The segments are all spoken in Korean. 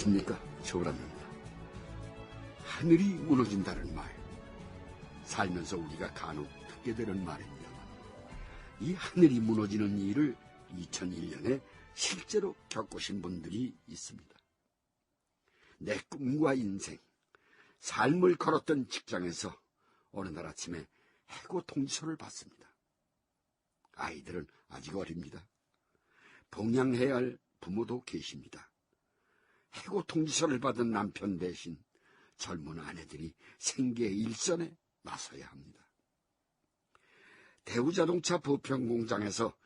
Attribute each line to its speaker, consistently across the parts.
Speaker 1: 안녕하십니까, 조람입니다. 하늘이 무너진다는 말, 살면서 우리가 간혹 듣게 되는 말입니다만, 이 하늘이 무너지는 일을 2001년에 실제로 겪으신 분들이 있습니다. 내 꿈과 인생, 삶을 걸었던 직장에서 어느 날 아침에 해고 통지서를 받습니다. 아이들은 아직 어립니다. 봉양해야 할 부모도 계십니다. 해고 통지서를 받은 남편 대신 젊은 아내들이 생계의 일선에 나서야 합니다. 대우자동차 부평공장에서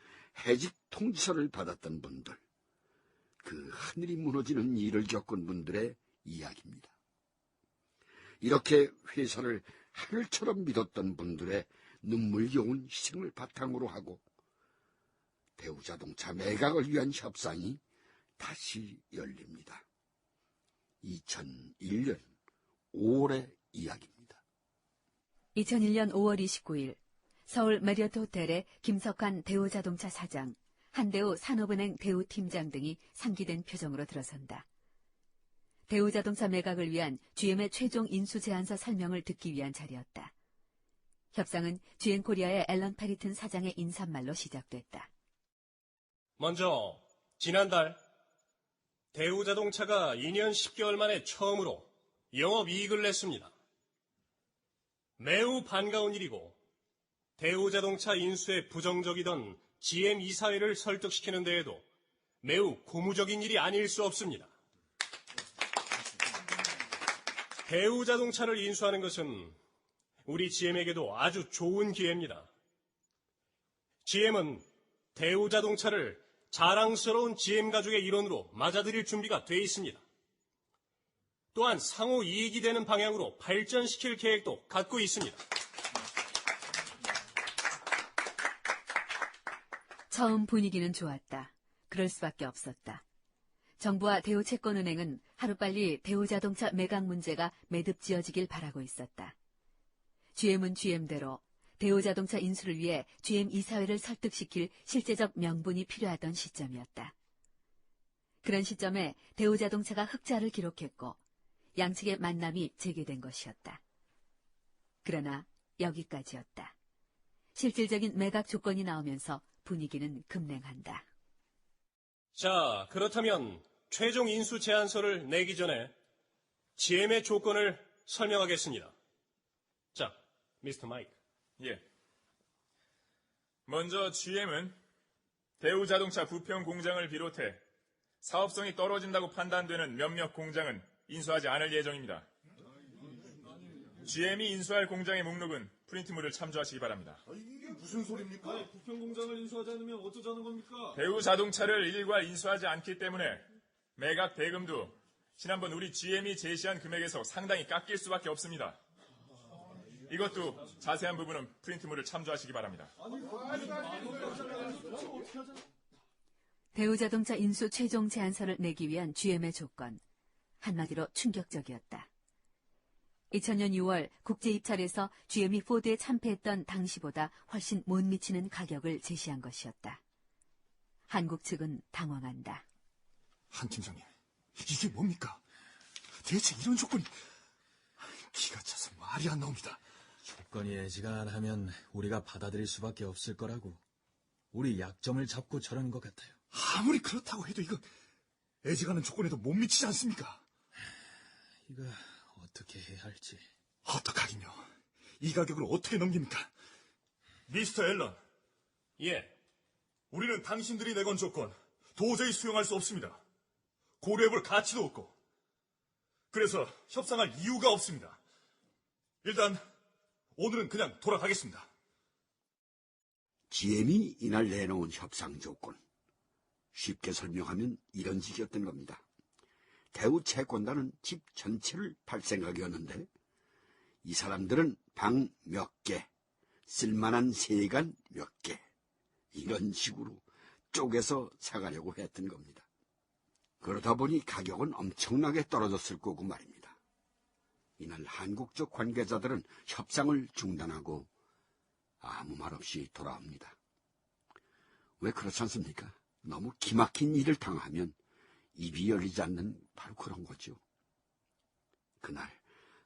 Speaker 1: 해직 통지서를 받았던 분들, 그 하늘이 무너지는 일을 겪은 분들의 이야기입니다. 이렇게 회사를 하늘처럼 믿었던 분들의 눈물겨운 희생을 바탕으로 하고 대우자동차 매각을 위한 협상이 다시 열립니다. 2001년 5월의 이야기입니다.
Speaker 2: 2001년 5월 29일 서울 메리어트 호텔에 김석환 대우자동차 사장, 한대우 산업은행 대우팀장 등이 상기된 표정으로 들어선다. 대우자동차 매각을 위한 GM의 최종 인수 제안서 설명을 듣기 위한 자리였다. 협상은 GM코리아의 앨런 페리튼 사장의 인사말로 시작됐다.
Speaker 3: 먼저 지난달 대우자동차가 2년 10개월 만에 처음으로 영업이익을 냈습니다. 매우 반가운 일이고 대우자동차 인수에 부정적이던 GM 이사회를 설득시키는 데에도 매우 고무적인 일이 아닐 수 없습니다. 대우자동차를 인수하는 것은 우리 GM에게도 아주 좋은 기회입니다. GM은 대우자동차를 자랑스러운 GM 가족의 일원으로 맞아들일 준비가 돼 있습니다. 또한 상호 이익이 되는 방향으로 발전시킬 계획도 갖고 있습니다.
Speaker 2: 처음 분위기는 좋았다. 그럴 수밖에 없었다. 정부와 대우채권은행은 하루빨리 대우자동차 매각 문제가 매듭지어지길 바라고 있었다. GM은 GM대로 대우자동차 인수를 위해 GM 이사회를 설득시킬 실제적 명분이 필요하던 시점이었다. 그런 시점에 대우자동차가 흑자를 기록했고 양측의 만남이 재개된 것이었다. 그러나 여기까지였다. 실질적인 매각 조건이 나오면서 분위기는 급냉한다.
Speaker 3: 자, 그렇다면 최종 인수 제안서를 내기 전에 GM의 조건을 설명하겠습니다. 자, 미스터 마이크.
Speaker 4: 예. 먼저 GM은 대우자동차 부평 공장을 비롯해 사업성이 떨어진다고 판단되는 몇몇 공장은 인수하지 않을 예정입니다. GM이 인수할 공장의 목록은 프린트물을 참조하시기 바랍니다.
Speaker 5: 이게 무슨 소리입니까? 부평 공장을 인수하지 않으면 어쩌자는 겁니까?
Speaker 4: 대우자동차를 일괄 인수하지 않기 때문에 매각 대금도 지난번 우리 GM이 제시한 금액에서 상당히 깎일 수밖에 없습니다. 이것도 자세한 부분은 프린트물을 참조하시기 바랍니다.
Speaker 2: 대우자동차 인수 최종 제안서를 내기 위한 GM의 조건, 한마디로 충격적이었다. 2000년 6월 국제입찰에서 GM이 포드에 참패했던 당시보다 훨씬 못 미치는 가격을 제시한 것이었다. 한국 측은 당황한다.
Speaker 5: 한 팀장님, 이게 뭡니까? 대체 이런 조건이 기가 차서 말이 안 나옵니다.
Speaker 6: 조건이 애지간하면 우리가 받아들일 수밖에 없을 거라고. 우리 약점을 잡고 저러는 것 같아요.
Speaker 5: 아무리 그렇다고 해도 이거 애지간한 조건에도 못 미치지 않습니까?
Speaker 6: 이거 어떻게 해야 할지.
Speaker 5: 어떡하긴요. 이 가격을 어떻게 넘깁니까? 미스터 앨런.
Speaker 3: 예.
Speaker 5: 우리는 당신들이 내건 조건 도저히 수용할 수 없습니다. 고려해볼 가치도 없고. 그래서 협상할 이유가 없습니다. 일단 오늘은 그냥 돌아가겠습니다.
Speaker 1: GM이 이날 내놓은 협상 조건, 쉽게 설명하면 이런 식이었던 겁니다. 대우 채권단은 집 전체를 팔 생각이었는데 이 사람들은 방 몇 개, 쓸만한 세간 몇 개, 이런 식으로 쪼개서 사가려고 했던 겁니다. 그러다 보니 가격은 엄청나게 떨어졌을 거고 말입니다. 이날 한국 쪽 관계자들은 협상을 중단하고 아무 말 없이 돌아옵니다. 왜 그렇지 않습니까? 너무 기막힌 일을 당하면 입이 열리지 않는 바로 그런 거죠. 그날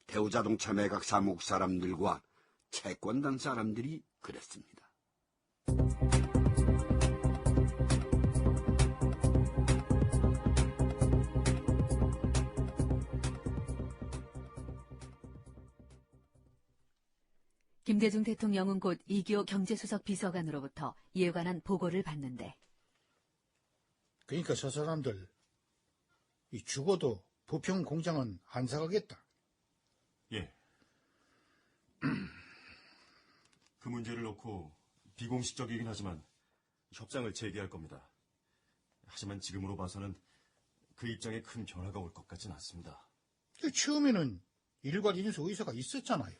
Speaker 1: 대우자동차 매각 사무국 사람들과 채권단 사람들이 그랬습니다.
Speaker 2: 김대중 대통령은 곧 이기호 경제수석 비서관으로부터 이에 관한 보고를 받는데
Speaker 7: 그러니까 저 사람들 죽어도 부평 공장은 안 사가겠다.
Speaker 8: 예. 그 문제를 놓고 비공식적이긴 하지만 협상을 재개할 겁니다. 하지만 지금으로 봐서는 그 입장에 큰 변화가 올 것 같진 않습니다.
Speaker 7: 처음에는 일괄 인수 의사가 있었잖아요.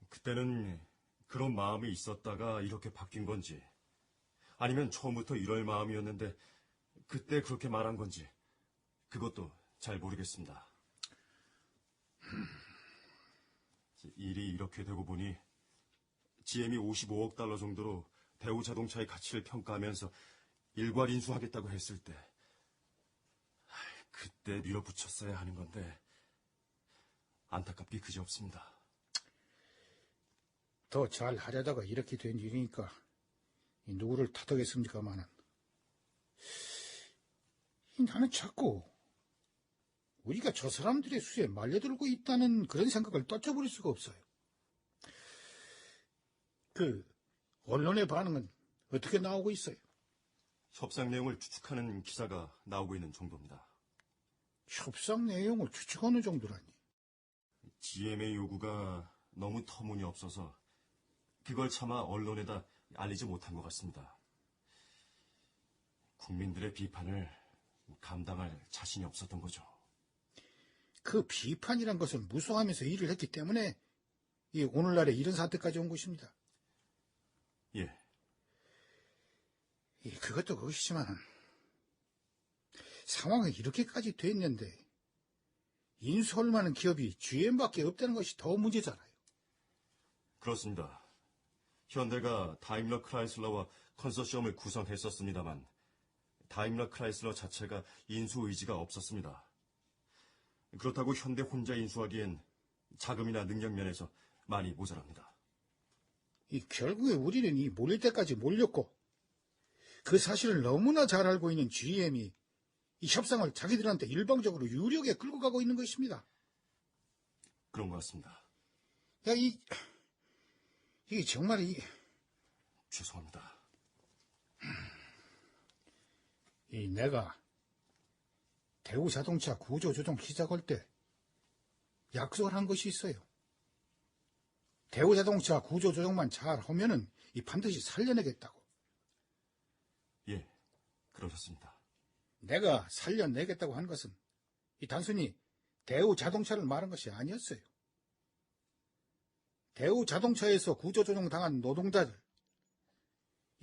Speaker 8: 그때는 그런 마음이 있었다가 이렇게 바뀐 건지, 아니면 처음부터 이럴 마음이었는데 그때 그렇게 말한 건지, 그것도 잘 모르겠습니다. 일이 이렇게 되고 보니 GM이 55억 달러 정도로 대우자동차의 가치를 평가하면서 일괄 인수하겠다고 했을 때 그때 밀어붙였어야 하는 건데 안타깝기 그지없습니다.
Speaker 7: 더 잘 하려다가 이렇게 된 일이니까 누구를 탓하겠습니까마는 나는 자꾸 우리가 저 사람들의 수에 말려들고 있다는 그런 생각을 떨쳐버릴 수가 없어요. 언론의 반응은 어떻게 나오고 있어요?
Speaker 8: 협상 내용을 추측하는 기사가 나오고 있는 정도입니다.
Speaker 7: 협상 내용을 추측하는 정도라니.
Speaker 8: GM의 요구가 너무 터무니없어서 그걸 차마 언론에다 알리지 못한 것 같습니다. 국민들의 비판을 감당할 자신이 없었던 거죠.
Speaker 7: 그 비판이란 것을 무서워하면서 일을 했기 때문에 오늘날에 이런 사태까지 온 것입니다.
Speaker 8: 예.
Speaker 7: 그것도 그것이지만 상황이 이렇게까지 됐는데 인수할 만한 기업이 GM밖에 없다는 것이 더 문제잖아요.
Speaker 8: 그렇습니다. 현대가 다임러 크라이슬러와 컨소시엄을 구성했었습니다만 다임러 크라이슬러 자체가 인수 의지가 없었습니다. 그렇다고 현대 혼자 인수하기엔 자금이나 능력 면에서 많이 모자랍니다.
Speaker 7: 결국에 우리는 몰릴 때까지 몰렸고 그 사실을 너무나 잘 알고 있는 GM이 이 협상을 자기들한테 일방적으로 유력에 끌고 가고 있는 것입니다.
Speaker 8: 그런 것 같습니다.
Speaker 7: 이게 정말
Speaker 8: 죄송합니다.
Speaker 7: 내가 대우자동차 구조조정 시작할 때 약속을 한 것이 있어요. 대우자동차 구조조정만 잘 하면은 반드시 살려내겠다고.
Speaker 8: 예, 그러셨습니다.
Speaker 7: 내가 살려내겠다고 한 것은 단순히 대우자동차를 말한 것이 아니었어요. 대우자동차에서 구조조정 당한 노동자들,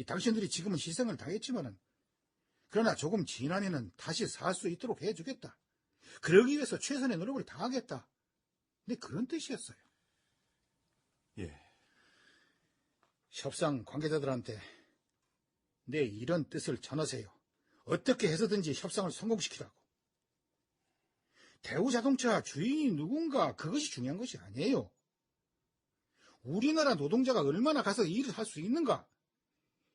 Speaker 7: 당신들이 지금은 희생을 당했지만은 그러나 조금 지난해는 다시 살 수 있도록 해주겠다. 그러기 위해서 최선의 노력을 다하겠다. 근데 그런 뜻이었어요.
Speaker 8: 예.
Speaker 7: 협상 관계자들한테 내 이런 뜻을 전하세요. 어떻게 해서든지 협상을 성공시키라고. 대우자동차 주인이 누군가 그것이 중요한 것이 아니에요. 우리나라 노동자가 얼마나 가서 일을 할 수 있는가.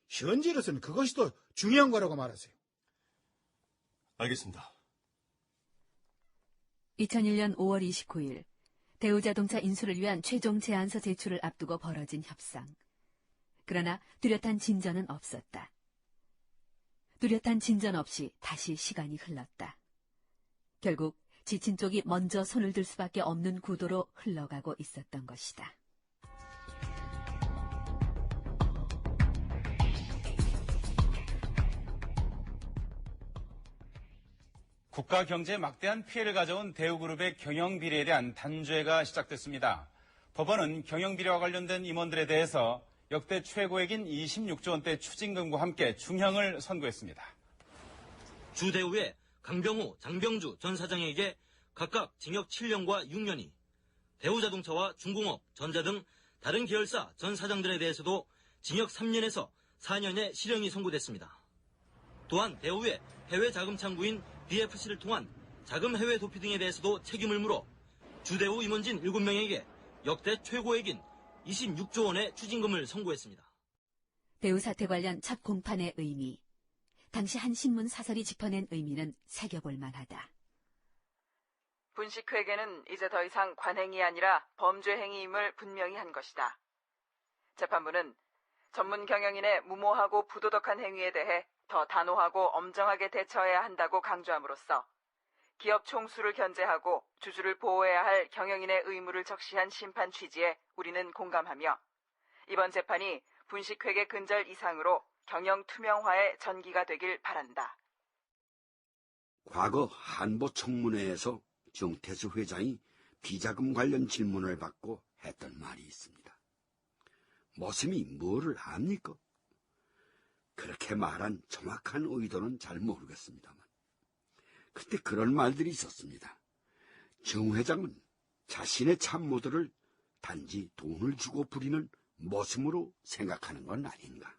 Speaker 7: 현재로서는 그것이 더 중요한 거라고 말하세요.
Speaker 8: 알겠습니다.
Speaker 2: 2001년 5월 29일 대우자동차 인수를 위한 최종 제안서 제출을 앞두고 벌어진 협상. 그러나 뚜렷한 진전은 없었다. 뚜렷한 진전 없이 다시 시간이 흘렀다. 결국 지친 쪽이 먼저 손을 들 수밖에 없는 구도로 흘러가고 있었던 것이다.
Speaker 9: 국가 경제에 막대한 피해를 가져온 대우그룹의 경영비리에 대한 단죄가 시작됐습니다. 법원은 경영비리와 관련된 임원들에 대해서 역대 최고액인 26조 원대 추징금과 함께 중형을 선고했습니다.
Speaker 10: 주대우의 강병우, 장병주 전 사장에게 각각 징역 7년과 6년이, 대우자동차와 중공업, 전자 등 다른 계열사 전 사장들에 대해서도 징역 3년에서 4년의 실형이 선고됐습니다. 또한 대우의 해외 자금 창구인 BFC를 통한 자금 해외 도피 등에 대해서도 책임을 물어 주대우 임원진 7명에게 역대 최고액인 26조 원의 추징금을 선고했습니다.
Speaker 2: 대우 사태 관련 첫 공판의 의미. 당시 한 신문 사설이 짚어낸 의미는 새겨볼 만하다.
Speaker 11: 분식회계는 이제 더 이상 관행이 아니라 범죄 행위임을 분명히 한 것이다. 재판부는 전문 경영인의 무모하고 부도덕한 행위에 대해 더 단호하고 엄정하게 대처해야 한다고 강조함으로써 기업 총수를 견제하고 주주를 보호해야 할 경영인의 의무를 적시한 심판 취지에 우리는 공감하며 이번 재판이 분식회계 근절 이상으로 경영 투명화의 전기가 되길 바란다.
Speaker 1: 과거 한보청문회에서 정태수 회장이 비자금 관련 질문을 받고 했던 말이 있습니다. 머슴이 뭐를 압니까? 그렇게 말한 정확한 의도는 잘 모르겠습니다만. 그때 그런 말들이 있었습니다. 정 회장은 자신의 참모들을 단지 돈을 주고 부리는 머슴으로 생각하는 건 아닌가.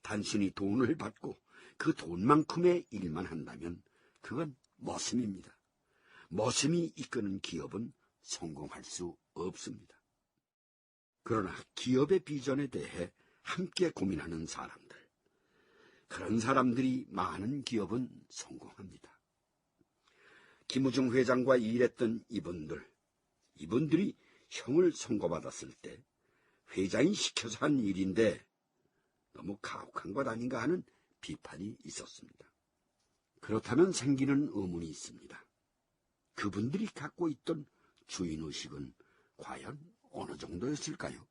Speaker 1: 단순히 돈을 받고 그 돈만큼의 일만 한다면 그건 머슴입니다. 머슴이 이끄는 기업은 성공할 수 없습니다. 그러나 기업의 비전에 대해 함께 고민하는 사람들, 그런 사람들이 많은 기업은 성공합니다. 김우중 회장과 일했던 이분들이 형을 선고받았을 때 회장이 시켜서 한 일인데 너무 가혹한 것 아닌가 하는 비판이 있었습니다. 그렇다면 생기는 의문이 있습니다. 그분들이 갖고 있던 주인의식은 과연 어느 정도였을까요?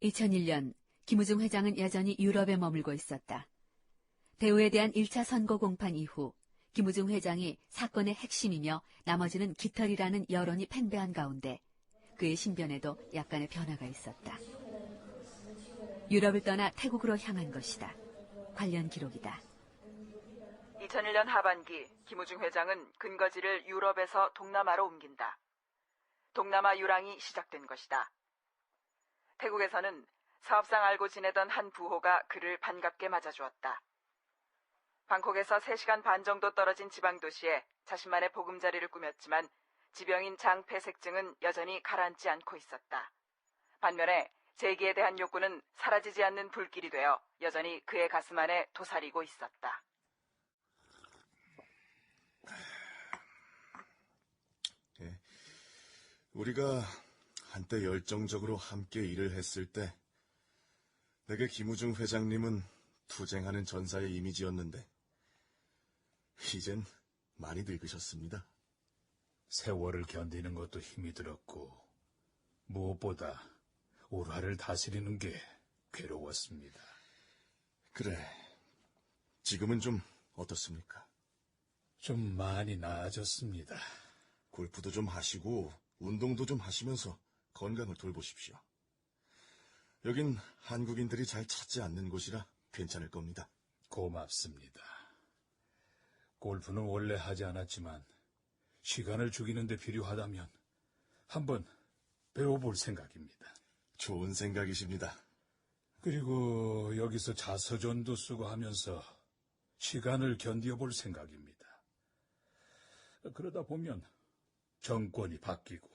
Speaker 2: (2001년) 김우중 회장은 여전히 유럽에 머물고 있었다. 대우에 대한 1차 선고 공판 이후 김우중 회장이 사건의 핵심이며 나머지는 깃털이라는 여론이 팽배한 가운데 그의 신변에도 약간의 변화가 있었다. 유럽을 떠나 태국으로 향한 것이다. 관련 기록이다.
Speaker 11: 2001년 하반기 김우중 회장은 근거지를 유럽에서 동남아로 옮긴다. 동남아 유랑이 시작된 것이다. 태국에서는 사업상 알고 지내던 한 부호가 그를 반갑게 맞아주었다. 방콕에서 3시간 반 정도 떨어진 지방도시에 자신만의 보금자리를 꾸몄지만 지병인 장폐색증은 여전히 가라앉지 않고 있었다. 반면에 재기에 대한 욕구는 사라지지 않는 불길이 되어 여전히 그의 가슴 안에 도사리고 있었다.
Speaker 5: 우리가 한때 열정적으로 함께 일을 했을 때 내게 김우중 회장님은 투쟁하는 전사의 이미지였는데 이젠 많이 늙으셨습니다.
Speaker 12: 세월을 견디는 것도 힘이 들었고 무엇보다 울화를 다스리는 게 괴로웠습니다.
Speaker 5: 그래, 지금은 좀 어떻습니까?
Speaker 12: 좀 많이 나아졌습니다.
Speaker 5: 골프도 좀 하시고 운동도 좀 하시면서 건강을 돌보십시오. 여긴 한국인들이 잘 찾지 않는 곳이라 괜찮을 겁니다.
Speaker 12: 고맙습니다. 골프는 원래 하지 않았지만 시간을 죽이는 데 필요하다면 한번 배워볼 생각입니다.
Speaker 5: 좋은 생각이십니다.
Speaker 12: 그리고 여기서 자서전도 쓰고 하면서 시간을 견뎌볼 생각입니다. 그러다 보면 정권이 바뀌고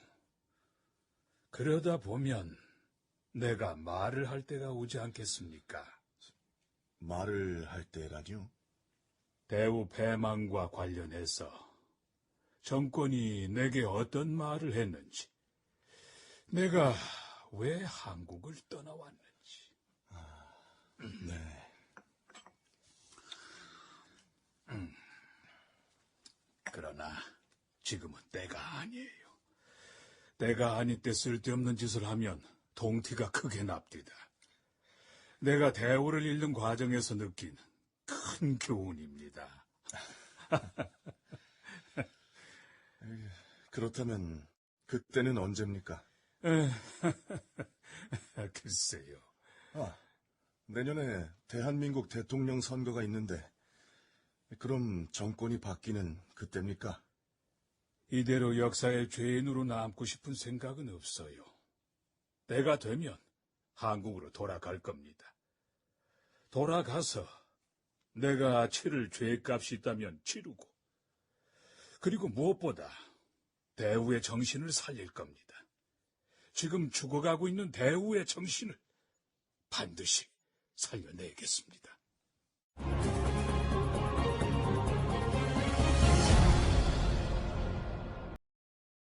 Speaker 12: 그러다 보면 내가 말을 할 때가 오지 않겠습니까?
Speaker 5: 말을 할 때라뇨?
Speaker 12: 대우 패망과 관련해서 정권이 내게 어떤 말을 했는지, 내가 왜 한국을 떠나왔는지.
Speaker 5: 네.
Speaker 12: 그러나 지금은 때가 아니에요. 때가 아닐 때 쓸데없는 짓을 하면 동티가 크게 납디다. 내가 대우를 잃는 과정에서 느낀 큰 교훈입니다.
Speaker 5: 그렇다면 그때는 언제입니까?
Speaker 12: 글쎄요.
Speaker 5: 내년에 대한민국 대통령 선거가 있는데 그럼 정권이 바뀌는 그때입니까?
Speaker 12: 이대로 역사의 죄인으로 남고 싶은 생각은 없어요. 때가 되면 한국으로 돌아갈 겁니다. 돌아가서 내가 치를 죄값이 있다면 치르고, 그리고 무엇보다 대우의 정신을 살릴 겁니다. 지금 죽어가고 있는 대우의 정신을 반드시 살려내겠습니다.